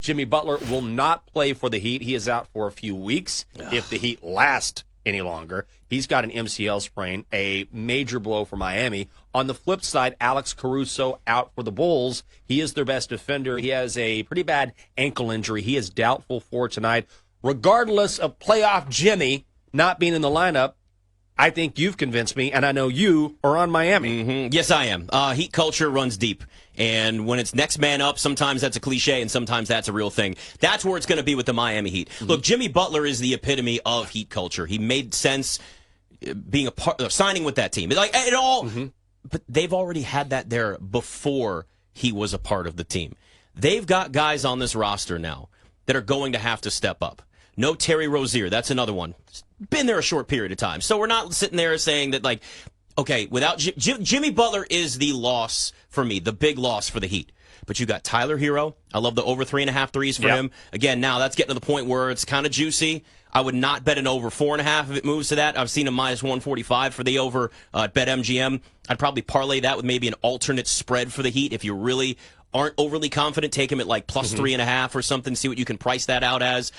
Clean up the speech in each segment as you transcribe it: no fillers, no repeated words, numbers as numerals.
Jimmy Butler will not play for the Heat. He is out for a few weeks if the Heat last any longer. He's got an MCL sprain, a major blow for Miami. On the flip side, Alex Caruso out for the Bulls. He is their best defender. He has a pretty bad ankle injury. He is doubtful for tonight. Regardless of playoff Jimmy not being in the lineup, I think you've convinced me, and I know you are on Miami. Mm-hmm. Yes, I am. Heat culture runs deep. And when it's next man up, sometimes that's a cliche and sometimes that's a real thing. That's where it's going to be with the Miami Heat. Mm-hmm. Look, Jimmy Butler is the epitome of Heat culture. He made sense being a part, signing with that team. Like it all, but they've already had that there before he was a part of the team. They've got guys on this roster now that are going to have to step up. No Terry Rozier. That's another one. Been there a short period of time. So we're not sitting there saying that, like, okay, without Jimmy Butler is the loss for me, the big loss for the Heat. But you got Tyler Hero. I love the over 3.5 threes for him. Again, now that's getting to the point where it's kind of juicy. I would not bet an over 4.5 if it moves to that. I've seen a minus 145 for the over at BetMGM. I'd probably parlay that with maybe an alternate spread for the Heat if you really aren't overly confident. Take him at like plus 3.5 or something. See what you can price that out as.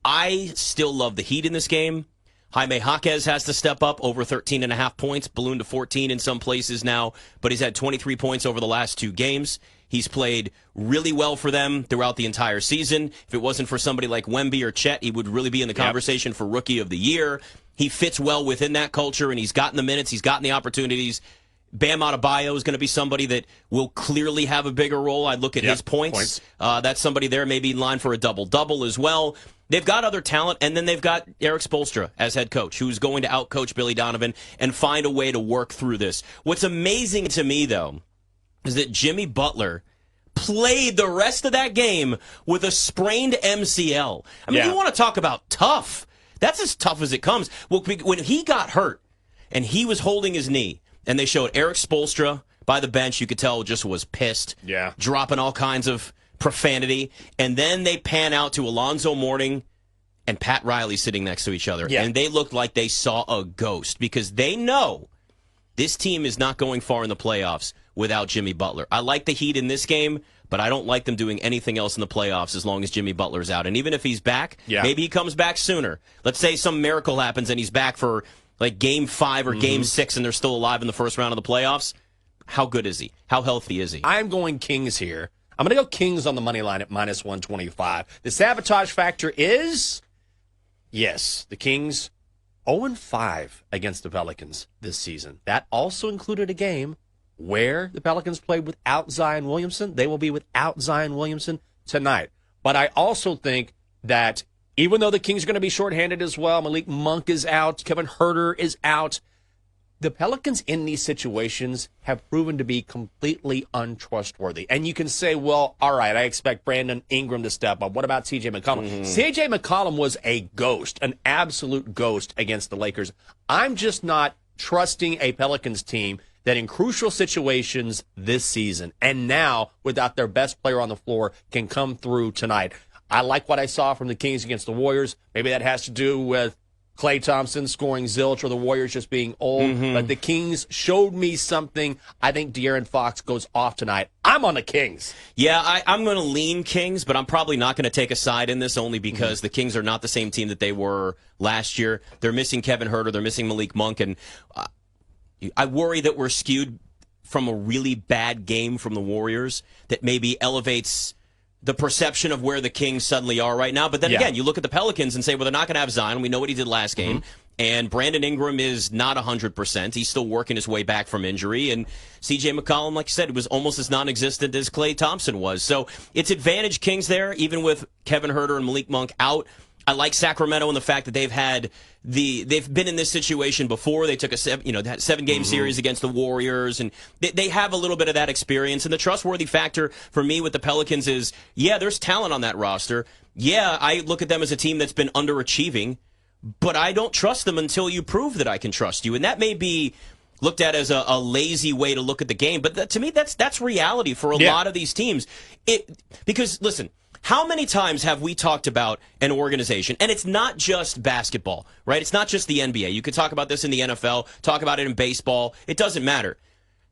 I still love the Heat in this game. Jaime Jaquez has to step up, over 13.5 points, ballooned to 14 in some places now, but he's had 23 points over the last 2 games. He's played really well for them throughout the entire season. If it wasn't for somebody like Wemby or Chet, he would really be in the conversation for Rookie of the Year. He fits well within that culture, and he's gotten the minutes, he's gotten the opportunities. Bam Adebayo is going to be somebody that will clearly have a bigger role. I look at his points. That's somebody there maybe in line for a double-double as well. They've got other talent, and then they've got Eric Spoelstra as head coach, who's going to outcoach Billy Donovan and find a way to work through this. What's amazing to me, though, is that Jimmy Butler played the rest of that game with a sprained MCL. I mean, you want to talk about tough. That's as tough as it comes. Well, when he got hurt and he was holding his knee, and they showed Eric Spoelstra by the bench, you could tell just was pissed, dropping all kinds of profanity, and then they pan out to Alonzo Mourning and Pat Riley sitting next to each other, and they looked like they saw a ghost because they know this team is not going far in the playoffs without Jimmy Butler. I like the Heat in this game, but I don't like them doing anything else in the playoffs as long as Jimmy Butler's out. And even if he's back, maybe he comes back sooner. Let's say some miracle happens and he's back for like Game 5 or Game 6 and they're still alive in the first round of the playoffs. How good is he? How healthy is he? I'm going Kings here. I'm going to go Kings on the money line at minus 125. The sabotage factor is, yes, the Kings 0-5 against the Pelicans this season. That also included a game where the Pelicans played without Zion Williamson. They will be without Zion Williamson tonight. But I also think that even though the Kings are going to be shorthanded as well, Malik Monk is out, Kevin Huerter is out, the Pelicans in these situations have proven to be completely untrustworthy. And you can say, well, all right, I expect Brandon Ingram to step up. What about C.J. McCollum? C.J. McCollum was a ghost, an absolute ghost against the Lakers. I'm just not trusting a Pelicans team that in crucial situations this season, and now without their best player on the floor, can come through tonight. I like what I saw from the Kings against the Warriors. Maybe that has to do with Klay Thompson scoring zilch or the Warriors just being old. But the Kings showed me something. I think De'Aaron Fox goes off tonight. I'm on the Kings. Yeah, I'm going to lean Kings, but I'm probably not going to take a side in this only because the Kings are not the same team that they were last year. They're missing Kevin Huerter. They're missing Malik Monk. And I worry that we're skewed from a really bad game from the Warriors that maybe elevates the perception of where the Kings suddenly are right now. But then again, you look at the Pelicans and say, well, they're not going to have Zion. We know what he did last game. And Brandon Ingram is not 100%. He's still working his way back from injury. And C.J. McCollum, like you said, was almost as non-existent as Klay Thompson was. So it's advantage Kings there, even with Kevin Huerter and Malik Monk out. I like Sacramento in the fact that they've been in this situation before. They took a 7-game series against the Warriors, and they have a little bit of that experience. And the trustworthy factor for me with the Pelicans is, there's talent on that roster. I look at them as a team that's been underachieving, but I don't trust them until you prove that I can trust you. And that may be looked at as a lazy way to look at the game, but to me, that's reality for a lot of these teams. Because listen, how many times have we talked about an organization, and it's not just basketball, right? It's not just the NBA. You could talk about this in the NFL, talk about it in baseball. It doesn't matter.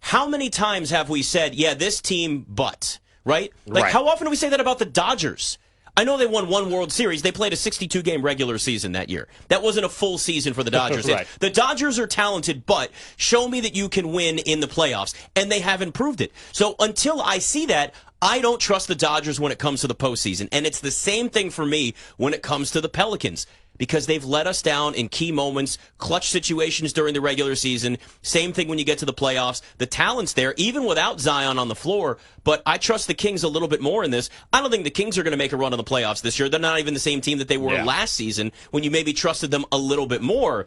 How many times have we said, this team, but, right? Like, Right. how often do we say that about the Dodgers? I know they won one World Series. They played a 62-game regular season that year. That wasn't a full season for the Dodgers. Right. The Dodgers are talented, but show me that you can win in the playoffs, and they haven't proved it. So until I see that, I don't trust the Dodgers when it comes to the postseason. And it's the same thing for me when it comes to the Pelicans, because they've let us down in key moments, clutch situations during the regular season. Same thing when you get to the playoffs. The talent's there, even without Zion on the floor. But I trust the Kings a little bit more in this. I don't think the Kings are going to make a run in the playoffs this year. They're not even the same team that they were last season, when you maybe trusted them a little bit more.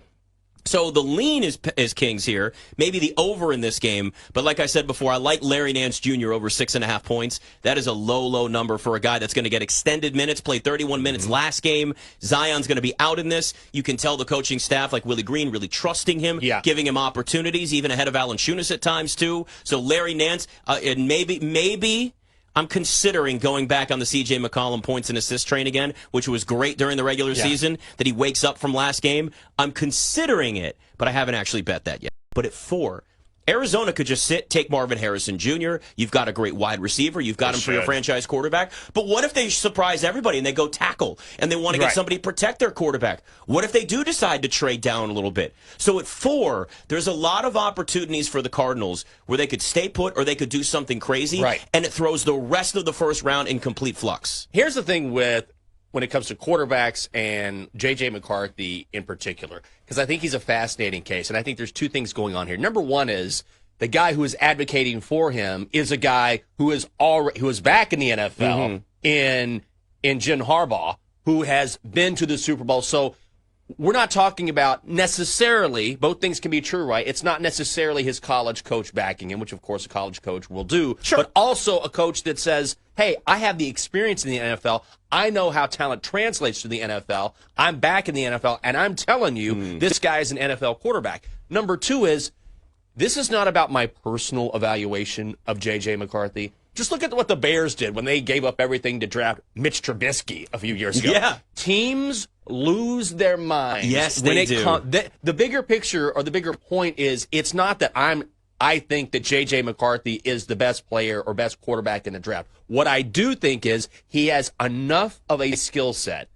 So the lean is Kings here, maybe the over in this game. But like I said before, I like Larry Nance Jr. over 6.5 points. That is a low number for a guy that's going to get extended minutes, played 31 minutes last game. Zion's going to be out in this. You can tell the coaching staff, like Willie Green, really trusting him, giving him opportunities, even ahead of Valanciunas at times too. So Larry Nance, and maybe I'm considering going back on the C.J. McCollum points and assist train again, which was great during the regular season, that he wakes up from last game. I'm considering it, but I haven't actually bet that yet. But at 4, Arizona could just sit, take Marvin Harrison Jr. You've got a great wide receiver. You've got him for your franchise quarterback. But what if they surprise everybody and they go tackle and they want to get somebody to protect their quarterback? What if they do decide to trade down a little bit? So at 4, there's a lot of opportunities for the Cardinals where they could stay put or they could do something crazy, and it throws the rest of the first round in complete flux. Here's the thing when it comes to quarterbacks and J.J. McCarthy in particular, because I think he's a fascinating case, and I think there's two things going on here. Number one is the guy who is advocating for him is a guy who is back in the NFL in Jim Harbaugh, who has been to the Super Bowl. So we're not talking about necessarily, both things can be true, right? It's not necessarily his college coach backing him, which of course a college coach will do, but also a coach that says, hey, I have the experience in the NFL. I know how talent translates to the NFL. I'm back in the NFL, and I'm telling you, this guy is an NFL quarterback. Number 2 is, this is not about my personal evaluation of J.J. McCarthy. Just look at what the Bears did when they gave up everything to draft Mitch Trubisky a few years ago. Yeah. Teams lose their minds. Yes, they do. The bigger picture or the bigger point is, it's not that I think that J.J. McCarthy is the best player or best quarterback in the draft. What I do think is he has enough of a skill set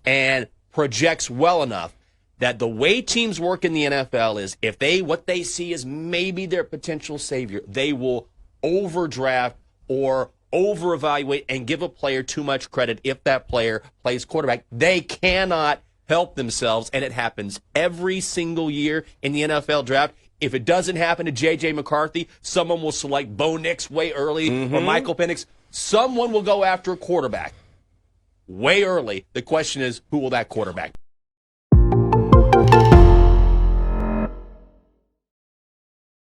and projects well enough that the way teams work in the NFL is, if what they see is maybe their potential savior, they will overdraft or over-evaluate and give a player too much credit if that player plays quarterback. They cannot help themselves, and it happens every single year in the NFL draft. If it doesn't happen to J.J. McCarthy, someone will select Bo Nix way early or Michael Penix. Someone will go after a quarterback way early. The question is, who will that quarterback be?